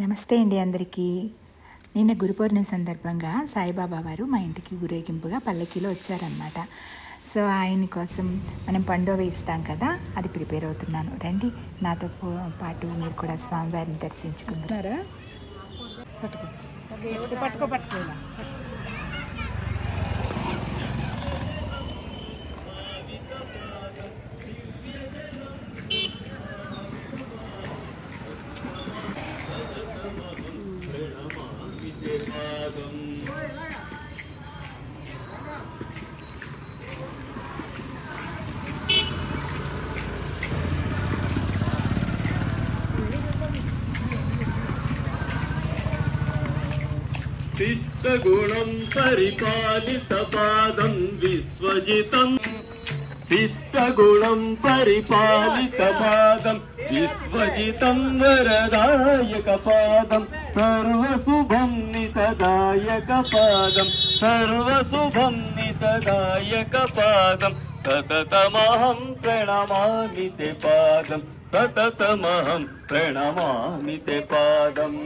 నమస్తే అండి అందరికీ. నిన్న గురు పౌర్ణమి సందర్భంగా సాయిబాబా వారు మా ఇంటికి ఊరేగింపుగా పల్లకీలో వచ్చారనమాట. సో ఆయన కోసం మనం పండో వేయిస్తాం కదా, అది ప్రిపేర్ అవుతున్నాను. రండి నాతో పాటు మీరు కూడా స్వామివారిని దర్శించుకుంటున్నారా. शिष्टगुणं परिपालितपादं विश्वजितं शिष्टगुणं परिपालितपादं विश्वजितं वरदायकपादं सर्वशुभं नितदायकपादं सर्वशुभं नितदायकपादं सततमहं प्रणमामि ते पादं सततमहं प्रणमामि ते पादम्।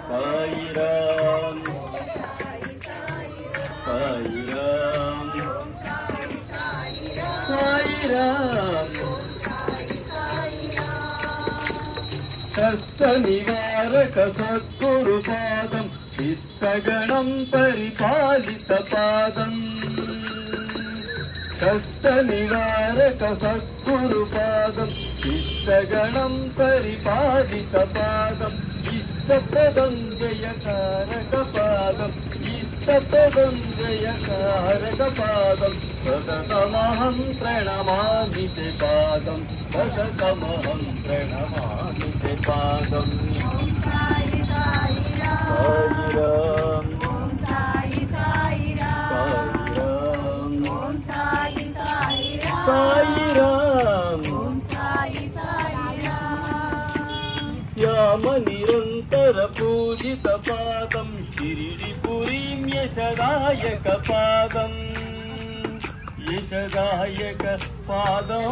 साई राम साई राम साई राम कष्टनिवारक सद्गुरुपादं इष्टगणं परिपालितपादम् कष्टनिवारक सद्गुरुपादं इष्टगणं परिपालितपादम् इष्टप्रदं जयकारकपादम् इष्टप्रदं जयकारकपादं सततमहं प्रणमामि ते पादं सततमहं प्रणमामि ते पादम्। साई राम साई राम श्याम निरन्तर पूजित पादं शिरिडिपुरीं यशदायक पादं यशदायक पादं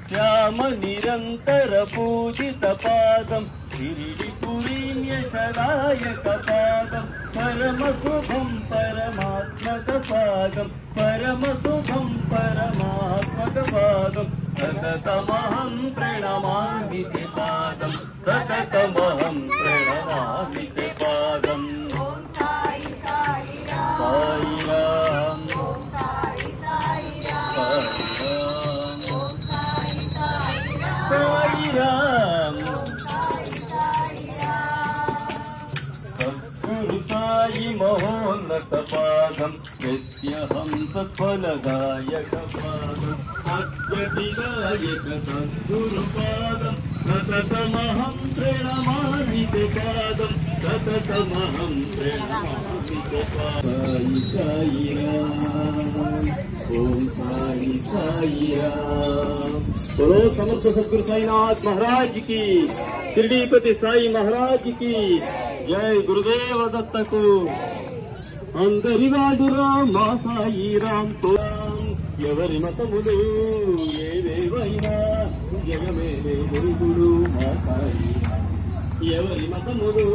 श्याम निरन्तर पूजित पादं शिरिडिपुरीं यशदायक पादं परमशुभं परमात्मकपादं परमशुभं परमात्मकपादं सततमहं प्रणमामि ते पादं सततमहं प्रणमामि ते पादम्। साई राम साई राम सद्गुरु साई महोन्नत पादं नित्यहं सत्फलदायक पादं सद्गतिदायक सद्गुरुपादं सततमहं प्रणमामि ते पादं सततमहं प्रणमामि ते पादं। साई राम ओम साई साई राम। बोलो समर्थ सद्गुरु साईनाथ महाराज की, शिरडीपति साई महाराज की जय। गुरुदेव दत्तకు అందరివాడురా మా సాయి రామ్ తో ఎవరి మతములు ఏవేవైనా జగమే వెలుగులు మా సాయి ఎవరి మతములు